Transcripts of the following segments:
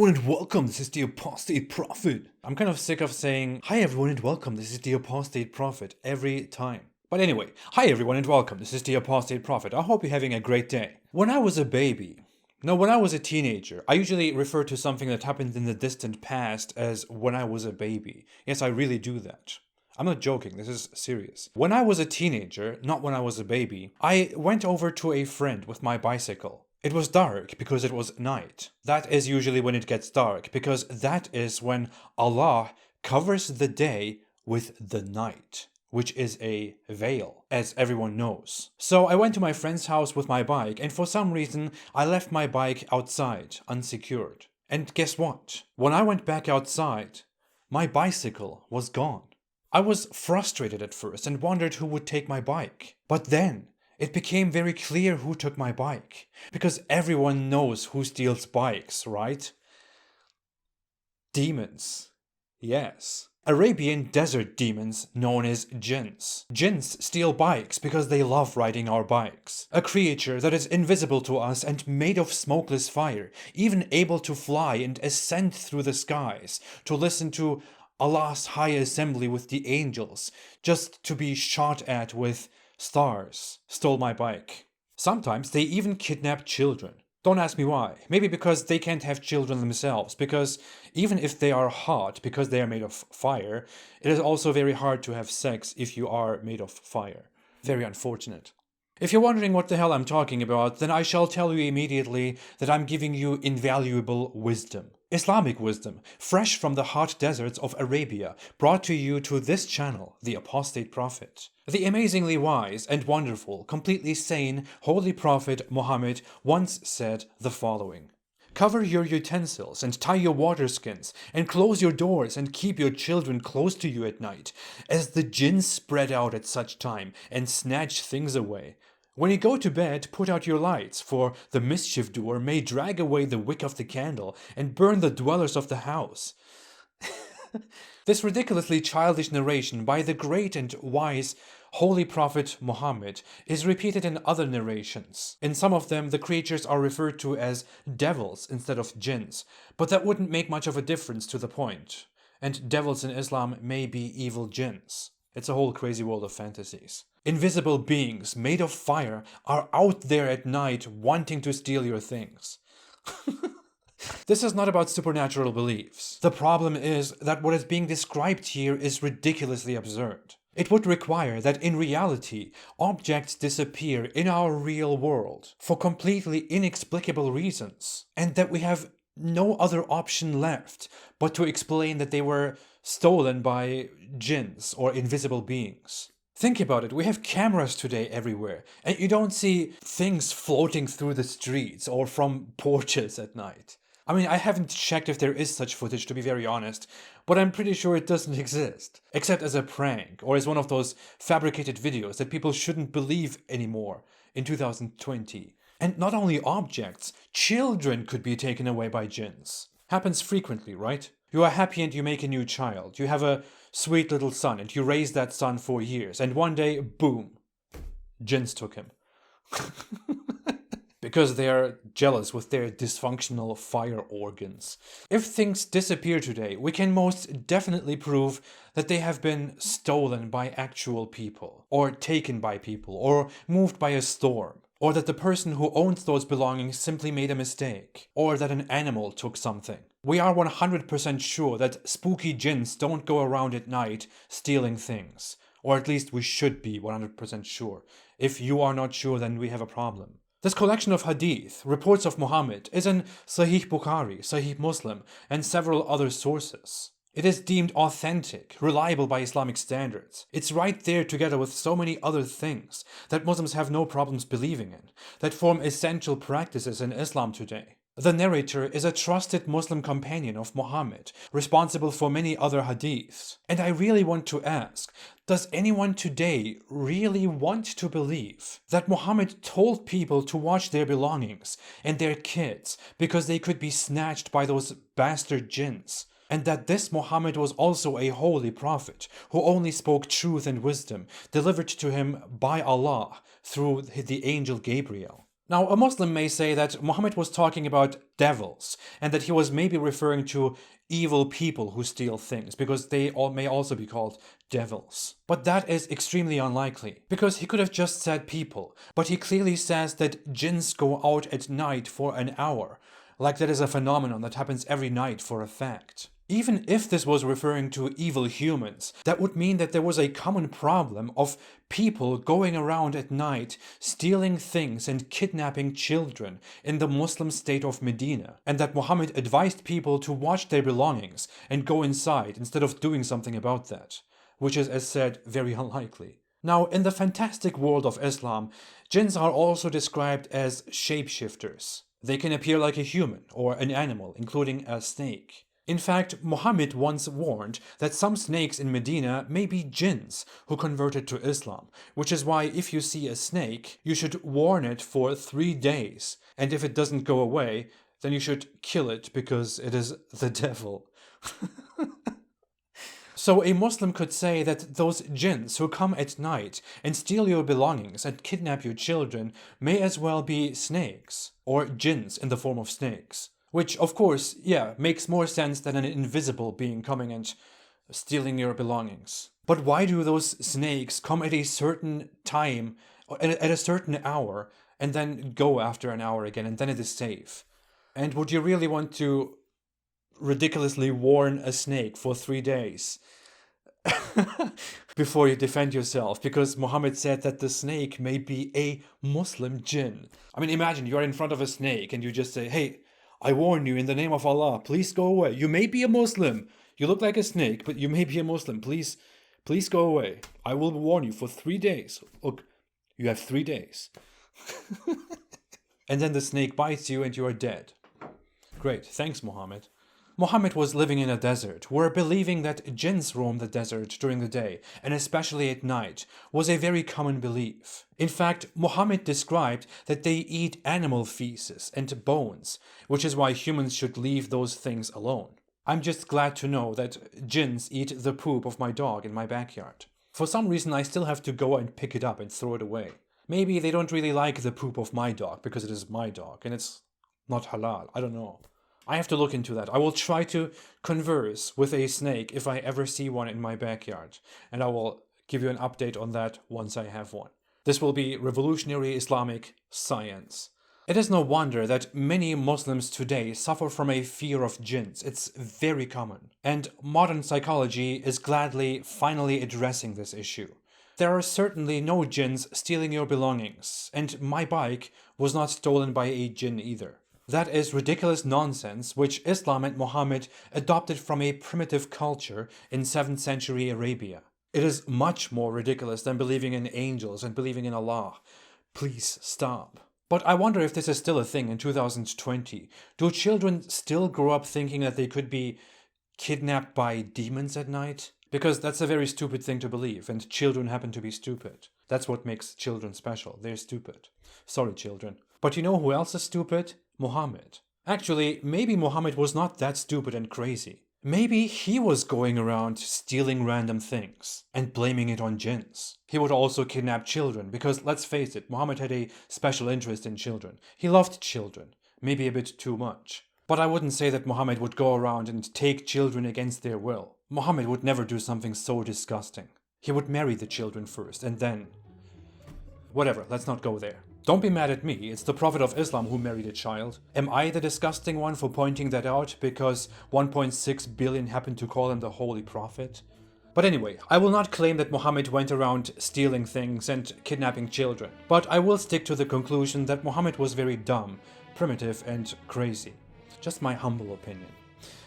everyone and welcome, this is the Apostate Prophet. I'm kind of sick of saying, hi everyone and welcome, this is the Apostate Prophet every time. But anyway, hi everyone and welcome, this is the Apostate Prophet. I hope you're having a great day. When I was a teenager, I usually refer to something that happened in the distant past as when I was a baby. Yes, I really do that. I'm not joking, this is serious. When I was a teenager, not when I was a baby, I went over to a friend with my bicycle. It was dark because it was night. That is usually when it gets dark, because that is when Allah covers the day with the night, which is a veil, as everyone knows. So I went to my friend's house with my bike, and for some reason I left my bike outside, unsecured. And guess what? When I went back outside, my bicycle was gone. I was frustrated at first and wondered who would take my bike. But then it became very clear who took my bike, because everyone knows who steals bikes, right? Demons. Yes. Arabian desert demons known as jinns. Jinns steal bikes because they love riding our bikes. A creature that is invisible to us and made of smokeless fire, even able to fly and ascend through the skies, to listen to Allah's high assembly with the angels, just to be shot at with stars, stole my bike. Sometimes they even kidnap children. Don't ask me why. Maybe because they can't have children themselves, because even if they are hot because they are made of fire, it is also very hard to have sex if you are made of fire. Very unfortunate. If you're wondering what the hell I'm talking about, then I shall tell you immediately that I'm giving you invaluable wisdom. Islamic wisdom, fresh from the hot deserts of Arabia, brought to you to this channel, the Apostate Prophet. The amazingly wise and wonderful, completely sane, Holy Prophet Muhammad once said the following. Cover your utensils and tie your water skins, and close your doors and keep your children close to you at night, as the jinns spread out at such time and snatch things away. When you go to bed, put out your lights, for the mischief doer may drag away the wick of the candle and burn the dwellers of the house. This ridiculously childish narration by the great and wise Holy Prophet Muhammad is repeated in other narrations. In some of them, the creatures are referred to as devils instead of jinns, but that wouldn't make much of a difference to the point. And devils in Islam may be evil jinns. It's a whole crazy world of fantasies. Invisible beings made of fire are out there at night wanting to steal your things. This is not about supernatural beliefs. The problem is that what is being described here is ridiculously absurd. It would require that in reality, objects disappear in our real world for completely inexplicable reasons, and that we have no other option left but to explain that they were stolen by jinns or invisible beings. Think about it, we have cameras today everywhere, and you don't see things floating through the streets or from porches at night. I mean, I haven't checked if there is such footage, to be very honest, but I'm pretty sure it doesn't exist, except as a prank or as one of those fabricated videos that people shouldn't believe anymore in 2020. And not only objects, children could be taken away by jinns. Happens frequently, right? You are happy and you make a new child. You have a sweet little son and you raise that son for years, and one day, boom, jinns took him. Because they are jealous with their dysfunctional fire organs. If things disappear today, we can most definitely prove that they have been stolen by actual people, or taken by people, or moved by a storm, or that the person who owns those belongings simply made a mistake, or that an animal took something. We are 100% sure that spooky jinns don't go around at night stealing things, or at least we should be 100% sure. If you are not sure, then we have a problem. This collection of hadith, reports of Muhammad, is in Sahih Bukhari, Sahih Muslim, and several other sources. It is deemed authentic, reliable by Islamic standards. It's right there together with so many other things that Muslims have no problems believing in, that form essential practices in Islam today. The narrator is a trusted Muslim companion of Muhammad, responsible for many other hadiths. And I really want to ask, does anyone today really want to believe that Muhammad told people to watch their belongings and their kids because they could be snatched by those bastard jinns? And that this Muhammad was also a holy prophet who only spoke truth and wisdom delivered to him by Allah through the angel Gabriel? Now, a Muslim may say that Muhammad was talking about devils, and that he was maybe referring to evil people who steal things, because they all may also be called devils. But that is extremely unlikely, because he could have just said people, but he clearly says that jinns go out at night for an hour, like that is a phenomenon that happens every night for a fact. Even if this was referring to evil humans, that would mean that there was a common problem of people going around at night stealing things and kidnapping children in the Muslim state of Medina, and that Muhammad advised people to watch their belongings and go inside instead of doing something about that, which is, as said, very unlikely. Now, in the fantastic world of Islam, jinns are also described as shapeshifters. They can appear like a human or an animal, including a snake. In fact, Muhammad once warned that some snakes in Medina may be jinns who converted to Islam, which is why if you see a snake, you should warn it for 3 days, and if it doesn't go away, then you should kill it because it is the devil. So a Muslim could say that those jinns who come at night and steal your belongings and kidnap your children may as well be snakes, or jinns in the form of snakes. Which, of course, yeah, makes more sense than an invisible being coming and stealing your belongings. But why do those snakes come at a certain time, at a certain hour, and then go after an hour again, and then it is safe? And would you really want to ridiculously warn a snake for 3 days before you defend yourself? Because Muhammad said that the snake may be a Muslim jinn. I mean, imagine you're in front of a snake and you just say, hey, I warn you in the name of Allah, please go away. You may be a Muslim. You look like a snake, but you may be a Muslim. Please go away. I will warn you for 3 days. Look, you have 3 days. And then the snake bites you and you are dead. Great, thanks Muhammad. Muhammad was living in a desert where believing that jinns roam the desert during the day, and especially at night, was a very common belief. In fact, Muhammad described that they eat animal feces and bones, which is why humans should leave those things alone. I'm just glad to know that jinns eat the poop of my dog in my backyard. For some reason I still have to go and pick it up and throw it away. Maybe they don't really like the poop of my dog because it is my dog and it's not halal, I don't know. I have to look into that. I will try to converse with a snake if I ever see one in my backyard, and I will give you an update on that once I have one. This will be revolutionary Islamic science. It is no wonder that many Muslims today suffer from a fear of jinns. It's very common. And modern psychology is gladly finally addressing this issue. There are certainly no jinns stealing your belongings, and my bike was not stolen by a jinn either. That is ridiculous nonsense which Islam and Muhammad adopted from a primitive culture in 7th century Arabia. It is much more ridiculous than believing in angels and believing in Allah. Please stop. But I wonder if this is still a thing in 2020. Do children still grow up thinking that they could be kidnapped by demons at night? Because that's a very stupid thing to believe, and children happen to be stupid. That's what makes children special. They're stupid. Sorry, children. But you know who else is stupid? Muhammad. Actually, maybe Muhammad was not that stupid and crazy. Maybe he was going around stealing random things and blaming it on jinns. He would also kidnap children because, let's face it, Muhammad had a special interest in children. He loved children, maybe a bit too much. But I wouldn't say that Muhammad would go around and take children against their will. Muhammad would never do something so disgusting. He would marry the children first and then... Whatever, let's not go there. Don't be mad at me, it's the Prophet of Islam who married a child. Am I the disgusting one for pointing that out because 1.6 billion happened to call him the Holy Prophet? But anyway, I will not claim that Muhammad went around stealing things and kidnapping children, but I will stick to the conclusion that Muhammad was very dumb, primitive and crazy. Just my humble opinion.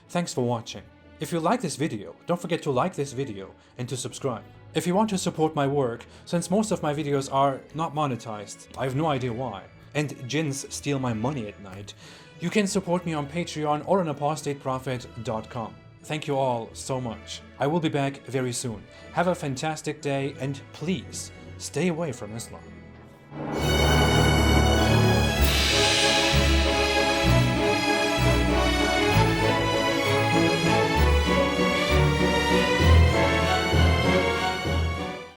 Thanks for watching. If you like this video, don't forget to like this video and to subscribe. If you want to support my work, since most of my videos are not monetized, I have no idea why, and jinns steal my money at night, you can support me on Patreon or on apostateprophet.com. Thank you all so much. I will be back very soon. Have a fantastic day and please stay away from Islam.